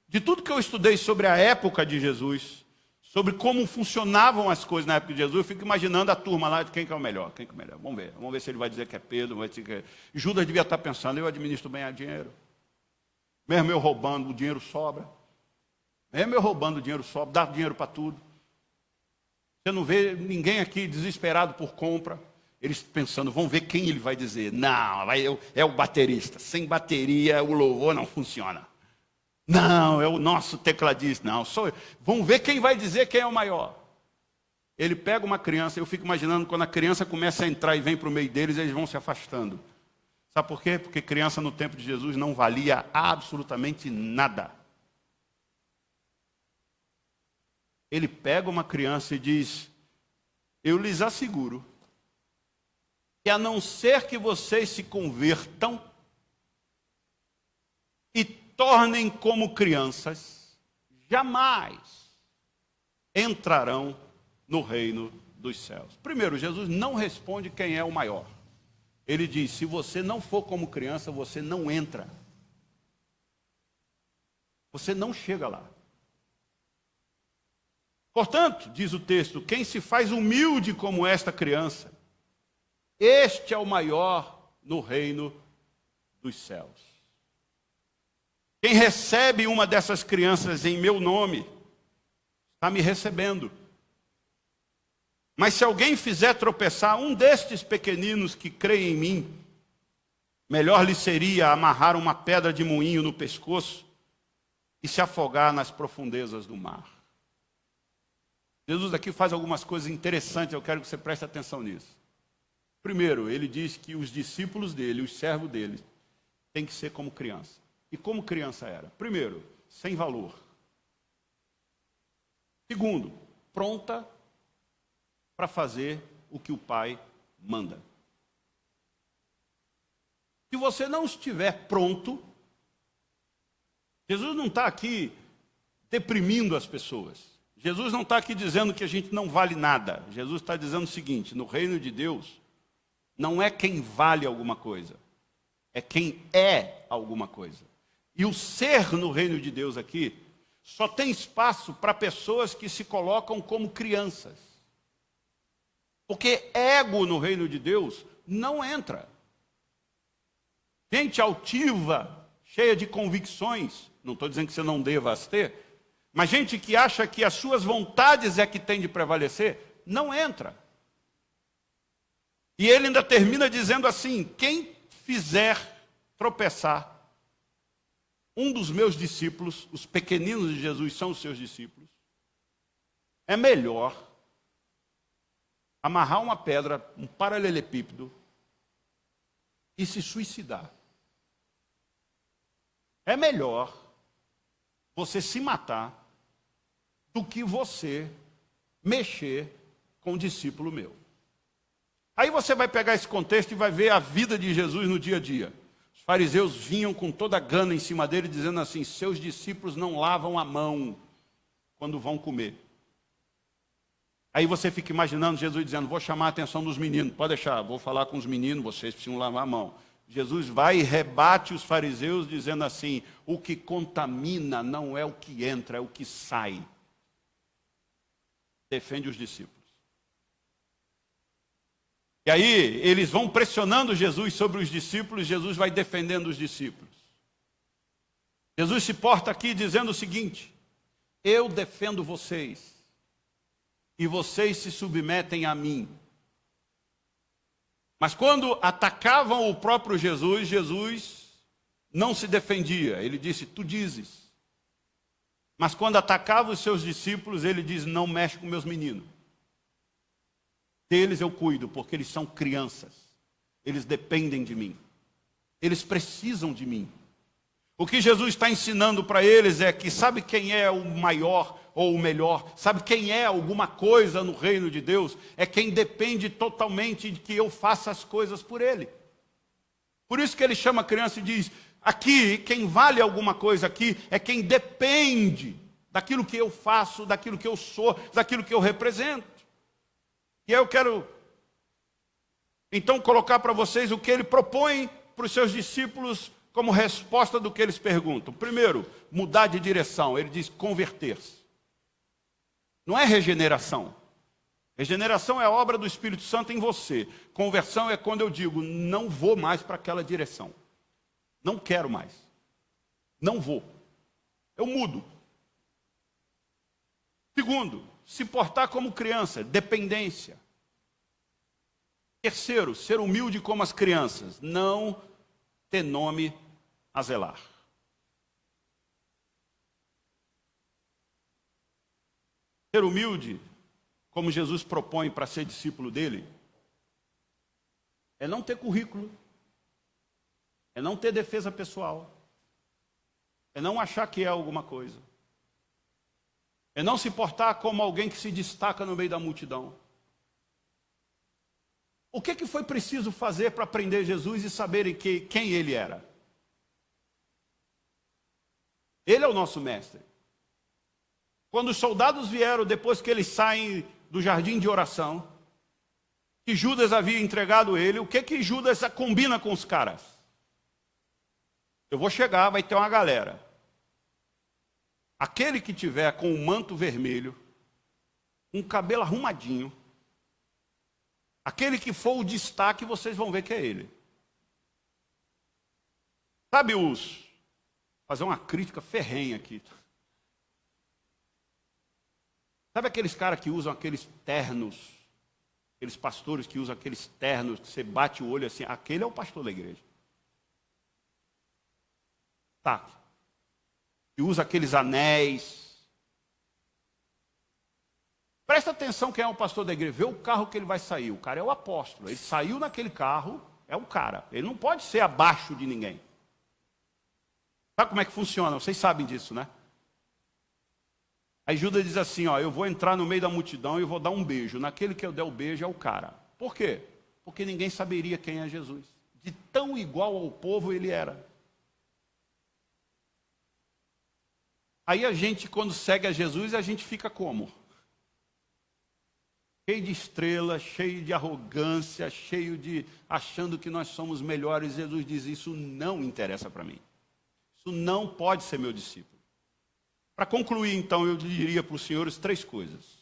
Speaker 1: de tudo que eu estudei sobre a época de Jesus, sobre como funcionavam as coisas na época de Jesus, eu fico imaginando a turma lá de quem que é o melhor, quem que é o melhor. Vamos ver se ele vai dizer que é Pedro, vai dizer que é... Judas devia estar pensando, eu administro bem o dinheiro. Mesmo eu roubando, o dinheiro sobra. Mesmo eu roubando, o dinheiro sobra, dá dinheiro para tudo. Você não vê ninguém aqui desesperado por compra. Eles pensando, vamos ver quem ele vai dizer. Não, é o baterista. Sem bateria, o louvor não funciona. Não, é o nosso tecladista. Não, sou eu. Vamos ver quem vai dizer quem é o maior. Ele pega uma criança, eu fico imaginando quando a criança começa a entrar e vem para o meio deles, eles vão se afastando. Sabe por quê? Porque criança no tempo de Jesus não valia absolutamente nada. Ele pega uma criança e diz, eu lhes asseguro, que a não ser que vocês se convertam e tornem como crianças, jamais entrarão no reino dos céus. Primeiro, Jesus não responde quem é o maior. Ele diz, se você não for como criança, você não entra. Você não chega lá. Portanto, diz o texto, quem se faz humilde como esta criança, este é o maior no reino dos céus. Quem recebe uma dessas crianças em meu nome, está me recebendo. Mas se alguém fizer tropeçar um destes pequeninos que creem em mim, melhor lhe seria amarrar uma pedra de moinho no pescoço e se afogar nas profundezas do mar. Jesus aqui faz algumas coisas interessantes, eu quero que você preste atenção nisso. Primeiro, ele diz que os discípulos dele, os servos dele, têm que ser como criança. E como criança era? Primeiro, sem valor. Segundo, pronta para fazer o que o pai manda. Se você não estiver pronto, Jesus não está aqui deprimindo as pessoas. Jesus não está aqui dizendo que a gente não vale nada. Jesus está dizendo o seguinte, no reino de Deus, não é quem vale alguma coisa, é quem é alguma coisa. E o ser no reino de Deus aqui, só tem espaço para pessoas que se colocam como crianças. Porque ego no reino de Deus não entra. Gente altiva, cheia de convicções, não estou dizendo que você não deva as ter, mas gente que acha que as suas vontades é que tem de prevalecer, não entra. E ele ainda termina dizendo assim, quem fizer tropeçar um dos meus discípulos, os pequeninos de Jesus são os seus discípulos, é melhor amarrar uma pedra, um paralelepípedo, e se suicidar. É melhor você se matar do que você mexer com um discípulo meu. Aí você vai pegar esse contexto e vai ver a vida de Jesus no dia a dia. Os fariseus vinham com toda a gana em cima dele, dizendo assim: seus discípulos não lavam a mão quando vão comer. Aí você fica imaginando Jesus dizendo: vou chamar a atenção dos meninos, pode deixar, vou falar com os meninos, vocês precisam lavar a mão. Jesus vai e rebate os fariseus dizendo assim: o que contamina não é o que entra, é o que sai. Defende os discípulos. E aí eles vão pressionando Jesus sobre os discípulos, Jesus vai defendendo os discípulos. Jesus se porta aqui dizendo o seguinte: eu defendo vocês, e vocês se submetem a mim. Mas quando atacavam o próprio Jesus, Jesus não se defendia. Ele disse: tu dizes. Mas quando atacava os seus discípulos, ele diz: não mexe com meus meninos. Deles eu cuido, porque eles são crianças. Eles dependem de mim. Eles precisam de mim. O que Jesus está ensinando para eles é que sabe quem é o maior ou o melhor? Sabe quem é alguma coisa no reino de Deus? É quem depende totalmente de que eu faça as coisas por ele. Por isso que ele chama a criança e diz: aqui, quem vale alguma coisa aqui é quem depende daquilo que eu faço, daquilo que eu sou, daquilo que eu represento. E eu quero, então, colocar para vocês o que ele propõe para os seus discípulos como resposta do que eles perguntam. Primeiro, mudar de direção. Ele diz: converter-se. Não é regeneração. Regeneração é a obra do Espírito Santo em você. Conversão é quando eu digo: não vou mais para aquela direção. Não quero mais. Não vou. Eu mudo. Segundo, se portar como criança, dependência. Terceiro, ser humilde como as crianças, não ter nome a zelar. Ser humilde, como Jesus propõe para ser discípulo dele, é não ter currículo, é não ter defesa pessoal, é não achar que é alguma coisa, é não se portar como alguém que se destaca no meio da multidão. O que foi preciso fazer para prender Jesus e saberem quem ele era? Ele é o nosso mestre. Quando os soldados vieram, depois que eles saem do jardim de oração, que Judas havia entregado ele, o que Judas combina com os caras? Eu vou chegar, vai ter uma galera. Aquele que tiver com um manto vermelho, um cabelo arrumadinho, aquele que for o destaque, vocês vão ver que é ele. Sabe fazer uma crítica ferrenha aqui. Sabe aqueles caras que usam aqueles ternos, aqueles pastores que usam aqueles ternos, que você bate o olho assim, aquele é o pastor da igreja. Tá. Que usa aqueles anéis. Presta atenção quem é o pastor da igreja. Vê o carro que ele vai sair. O cara é o apóstolo. Ele saiu naquele carro, é o cara. Ele não pode ser abaixo de ninguém. Sabe como é que funciona? Vocês sabem disso, né? Aí Judas diz assim, ó: eu vou entrar no meio da multidão e vou dar um beijo. Naquele que eu der o beijo é o cara. Por quê? Porque ninguém saberia quem é Jesus. De tão igual ao povo ele era. Aí a gente, quando segue a Jesus, a gente fica como? Cheio de estrelas, cheio de arrogância, cheio de achando que nós somos melhores. Jesus diz: isso não interessa para mim. Isso não pode ser meu discípulo. Para concluir, então, eu diria para os senhores 3 coisas.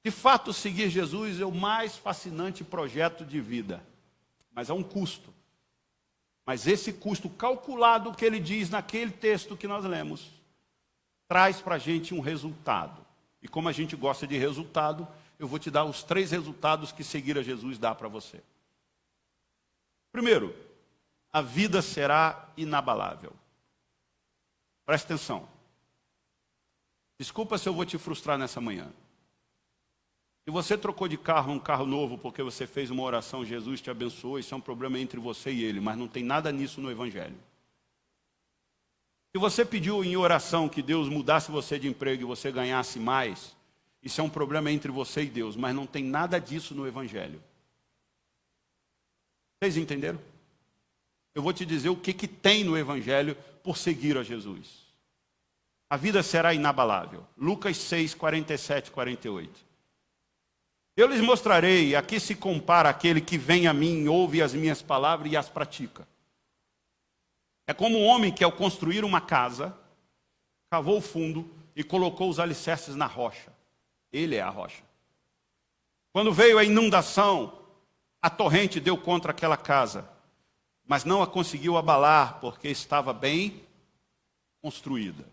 Speaker 1: De fato, seguir Jesus é o mais fascinante projeto de vida, mas há um custo. Mas esse custo calculado que ele diz naquele texto que nós lemos, traz para a gente um resultado. E como a gente gosta de resultado, eu vou te dar os 3 resultados que seguir a Jesus dá para você. Primeiro, a vida será inabalável. Presta atenção. Desculpa se eu vou te frustrar nessa manhã. Se você trocou de carro, um carro novo, porque você fez uma oração, Jesus te abençoou, isso é um problema entre você e ele, mas não tem nada nisso no Evangelho. Se você pediu em oração que Deus mudasse você de emprego e você ganhasse mais, isso é um problema entre você e Deus, mas não tem nada disso no Evangelho. Vocês entenderam? Eu vou te dizer o que tem no Evangelho por seguir a Jesus. A vida será inabalável. Lucas 6, 47 e 48. Eu lhes mostrarei a que se compara aquele que vem a mim, ouve as minhas palavras e as pratica. É como um homem que, ao construir uma casa, cavou o fundo e colocou os alicerces na rocha. Ele é a rocha. Quando veio a inundação, a torrente deu contra aquela casa, mas não a conseguiu abalar, porque estava bem construída.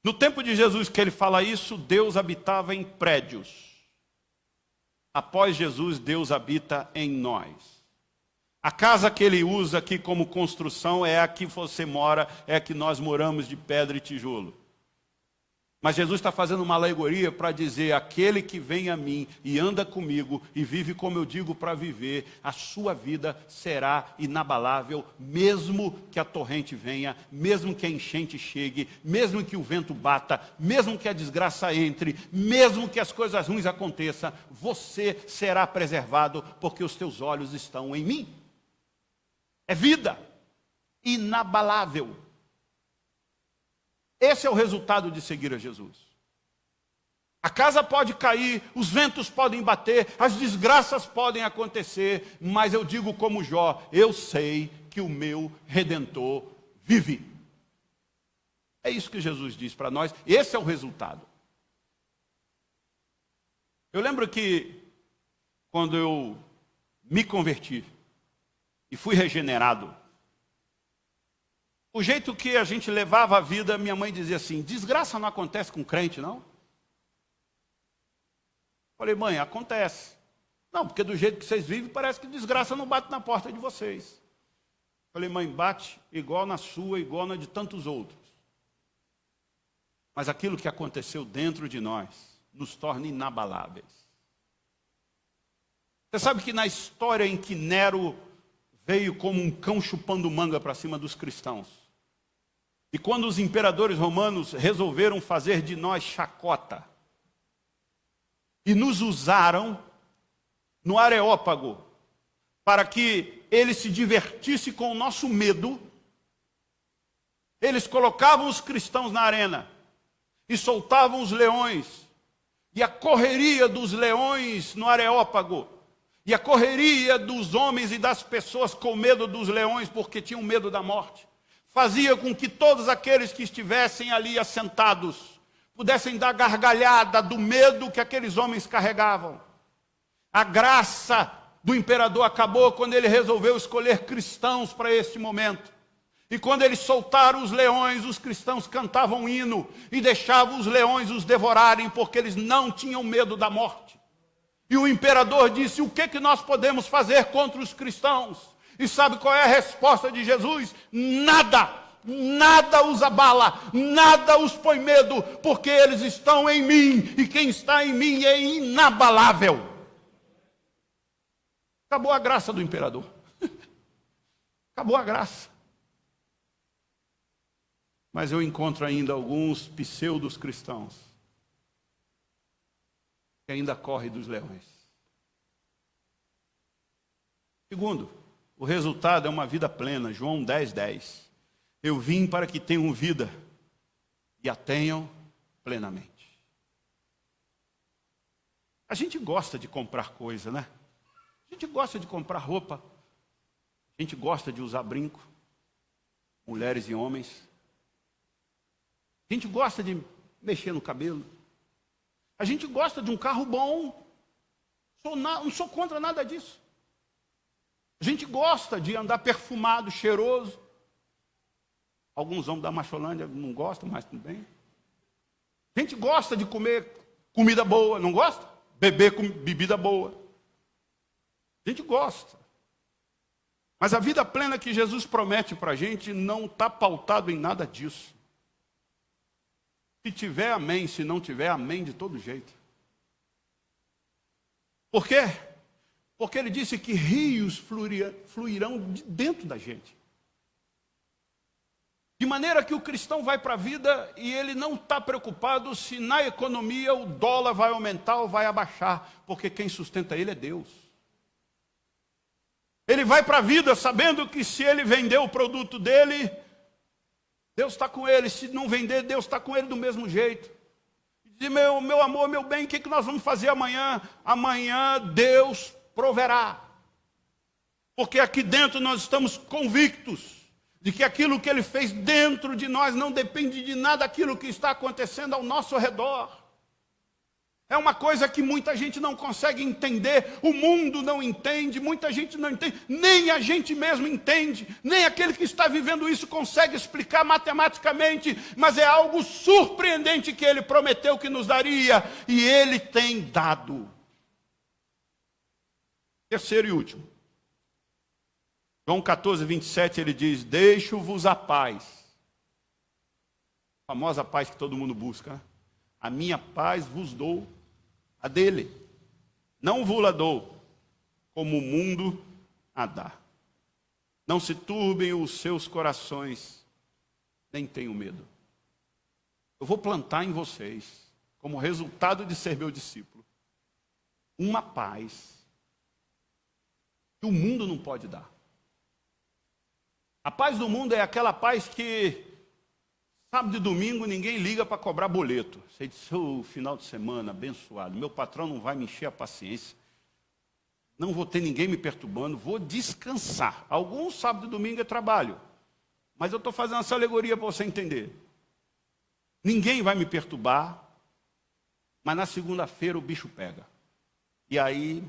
Speaker 1: No tempo de Jesus que ele fala isso, Deus habitava em prédios. Após Jesus, Deus habita em nós. A casa que ele usa aqui como construção é a que você mora, é a que nós moramos de pedra e tijolo. Mas Jesus está fazendo uma alegoria para dizer, aquele que vem a mim e anda comigo e vive como eu digo para viver, a sua vida será inabalável, mesmo que a torrente venha, mesmo que a enchente chegue, mesmo que o vento bata, mesmo que a desgraça entre, mesmo que as coisas ruins aconteçam, você será preservado, porque os teus olhos estão em mim. É vida inabalável. Esse é o resultado de seguir a Jesus. A casa pode cair, os ventos podem bater, as desgraças podem acontecer, mas eu digo como Jó, eu sei que o meu Redentor vive. É isso que Jesus diz para nós, esse é o resultado. Eu lembro que quando eu me converti e fui regenerado, o jeito que a gente levava a vida, minha mãe dizia assim, desgraça não acontece com crente, não? Falei, mãe, acontece. Não, porque do jeito que vocês vivem, parece que desgraça não bate na porta de vocês. Falei, mãe, bate igual na sua, igual na de tantos outros. Mas aquilo que aconteceu dentro de nós, nos torna inabaláveis. Você sabe que na história em que Nero veio como um cão chupando manga para cima dos cristãos, e quando os imperadores romanos resolveram fazer de nós chacota, e nos usaram no Areópago, para que ele se divertisse com o nosso medo, eles colocavam os cristãos na arena, e soltavam os leões, e a correria dos leões no Areópago, e a correria dos homens e das pessoas com medo dos leões, porque tinham medo da morte, fazia com que todos aqueles que estivessem ali assentados pudessem dar gargalhada do medo que aqueles homens carregavam. A graça do imperador acabou quando ele resolveu escolher cristãos para este momento. E quando eles soltaram os leões, os cristãos cantavam um hino e deixavam os leões os devorarem, porque eles não tinham medo da morte. E o imperador disse, o que nós podemos fazer contra os cristãos? E sabe qual é a resposta de Jesus? Nada, nada os abala, nada os põe medo, porque eles estão em mim, e quem está em mim é inabalável. Acabou a graça do imperador. Acabou a graça. Mas eu encontro ainda alguns pseudos cristãos que ainda correm dos leões. Segundo, o resultado é uma vida plena. João 10, 10. Eu vim para que tenham vida e a tenham plenamente. A gente gosta de comprar coisa, né? A gente gosta de comprar roupa. A gente gosta de usar brinco. Mulheres e homens. A gente gosta de mexer no cabelo. A gente gosta de um carro bom. Não sou contra nada disso. A gente gosta de andar perfumado, cheiroso. Alguns homens da Macholândia não gostam, mas tudo bem. A gente gosta de comer comida boa, não gosta? Beber bebida boa. A gente gosta. Mas a vida plena que Jesus promete para a gente não está pautado em nada disso. Se tiver, amém. Se não tiver, amém de todo jeito. Por quê? Porque ele disse que rios fluirão de dentro da gente. De maneira que o cristão vai para a vida e ele não está preocupado se na economia o dólar vai aumentar ou vai abaixar, porque quem sustenta ele é Deus. Ele vai para a vida sabendo que se ele vender o produto dele, Deus está com ele. Se não vender, Deus está com ele do mesmo jeito. Diz, meu amor, meu bem, o que nós vamos fazer amanhã? Amanhã Deus proverá. Porque aqui dentro nós estamos convictos de que aquilo que Ele fez dentro de nós não depende de nada daquilo que está acontecendo ao nosso redor. É uma coisa que muita gente não consegue entender, o mundo não entende, muita gente não entende, nem a gente mesmo entende, nem aquele que está vivendo isso consegue explicar matematicamente, mas é algo surpreendente que Ele prometeu que nos daria, e Ele tem dado. Terceiro e último. João 14, 27, ele diz, deixo-vos a paz. A famosa paz que todo mundo busca. Né? A minha paz vos dou, a dele. Não vos-la dou, como o mundo a dá. Não se turbem os seus corações, nem tenham medo. Eu vou plantar em vocês, como resultado de ser meu discípulo, uma paz que o mundo não pode dar. A paz do mundo é aquela paz que sábado e domingo ninguém liga para cobrar boleto. Você diz, final de semana abençoado, meu patrão não vai me encher a paciência, não vou ter ninguém me perturbando, vou descansar. Alguns sábado e domingo é trabalho, mas eu estou fazendo essa alegoria para você entender. Ninguém vai me perturbar, mas na segunda-feira o bicho pega. E aí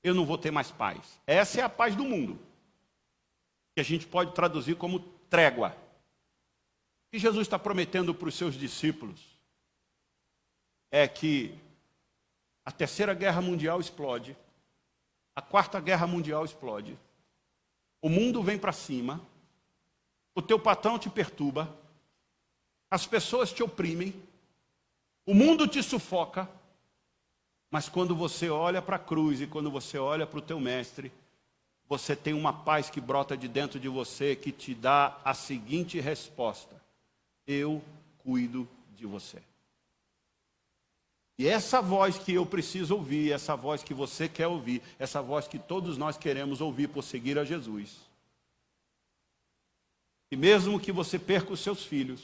Speaker 1: eu não vou ter mais paz. Essa é a paz do mundo, que a gente pode traduzir como trégua. O que Jesus está prometendo para os seus discípulos é que a Terceira Guerra Mundial explode, a Quarta Guerra Mundial explode, o mundo vem para cima, o teu patrão te perturba, as pessoas te oprimem, o mundo te sufoca, mas quando você olha para a cruz e quando você olha para o teu mestre, você tem uma paz que brota de dentro de você que te dá a seguinte resposta: eu cuido de você. E essa voz que eu preciso ouvir, essa voz que você quer ouvir, essa voz que todos nós queremos ouvir por seguir a Jesus. E mesmo que você perca os seus filhos,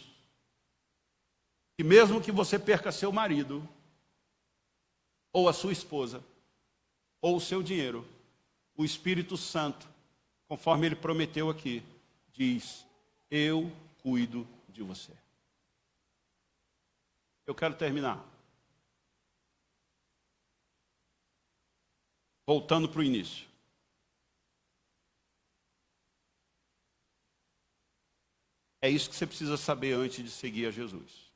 Speaker 1: e mesmo que você perca seu marido, ou a sua esposa, ou o seu dinheiro, o Espírito Santo, conforme ele prometeu aqui, diz, eu cuido de você. Eu quero terminar. Voltando para o início. É isso que você precisa saber antes de seguir a Jesus.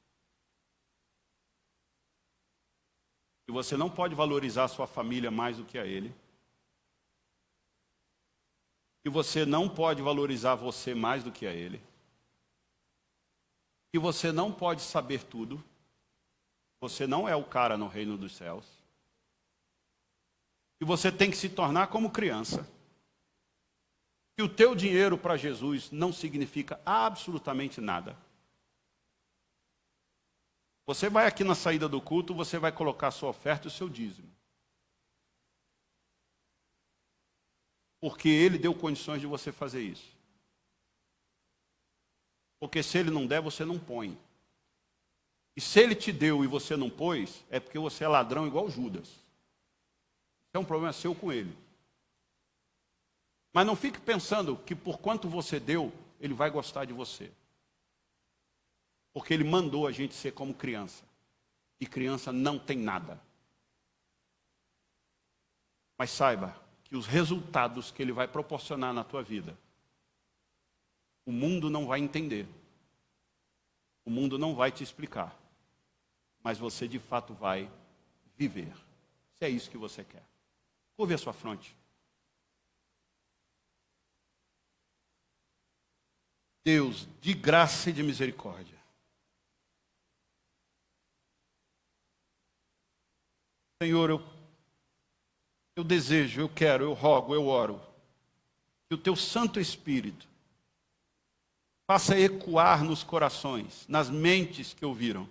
Speaker 1: Que você não pode valorizar a sua família mais do que a Ele. Que você não pode valorizar você mais do que a Ele. Que você não pode saber tudo. Você não é o cara no reino dos céus. Que você tem que se tornar como criança. Que o teu dinheiro para Jesus não significa absolutamente nada. Você vai aqui na saída do culto, você vai colocar a sua oferta e o seu dízimo. Porque Ele deu condições de você fazer isso. Porque se Ele não der, você não põe. E se Ele te deu e você não pôs, é porque você é ladrão igual Judas. Isso é um problema seu com Ele. Mas não fique pensando que por quanto você deu, Ele vai gostar de você. Porque Ele mandou a gente ser como criança. E criança não tem nada. Mas saiba que os resultados que Ele vai proporcionar na tua vida, o mundo não vai entender. O mundo não vai te explicar. Mas você de fato vai viver. Se é isso que você quer. Curve a sua fronte. Deus, de graça e de misericórdia. Senhor, eu desejo, eu quero, eu rogo, eu oro, que o Teu Santo Espírito faça ecoar nos corações, nas mentes que ouviram,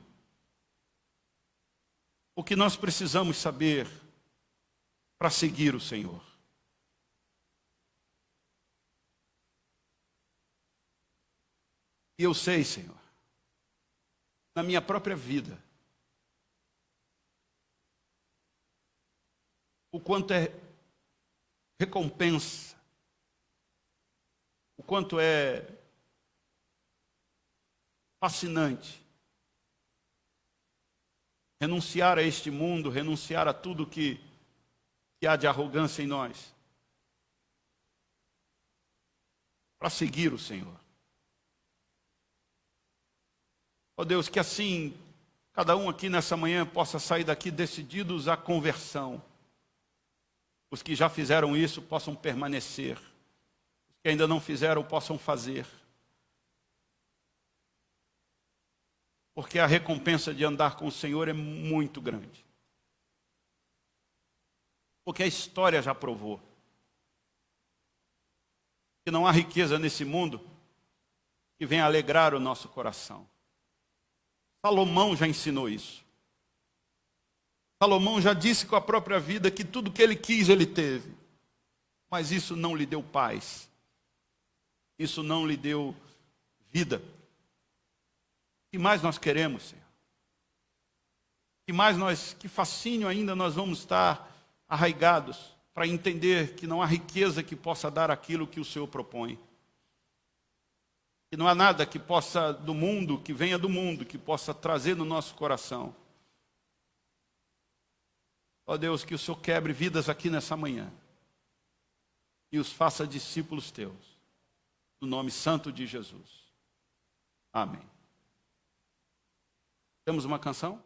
Speaker 1: o que nós precisamos saber para seguir o Senhor. E eu sei, Senhor, na minha própria vida, o quanto é recompensa, o quanto é fascinante renunciar a este mundo, renunciar a tudo que há de arrogância em nós, para seguir o Senhor. Ó Deus, que assim, cada um aqui nessa manhã possa sair daqui decididos à conversão. Os que já fizeram isso possam permanecer. Os que ainda não fizeram possam fazer. Porque a recompensa de andar com o Senhor é muito grande. Porque a história já provou que não há riqueza nesse mundo que venha alegrar o nosso coração. Salomão já ensinou isso. Salomão já disse com a própria vida que tudo que ele quis, ele teve. Mas isso não lhe deu paz. Isso não lhe deu vida. O que mais nós queremos, Senhor? Que fascínio ainda nós vamos estar arraigados para entender que não há riqueza que possa dar aquilo que o Senhor propõe. Que não há nada que possa do mundo, que venha do mundo, que possa trazer no nosso coração. Ó Deus, que o Senhor quebre vidas aqui nessa manhã e os faça discípulos teus, no nome santo de Jesus. Amém. Temos uma canção?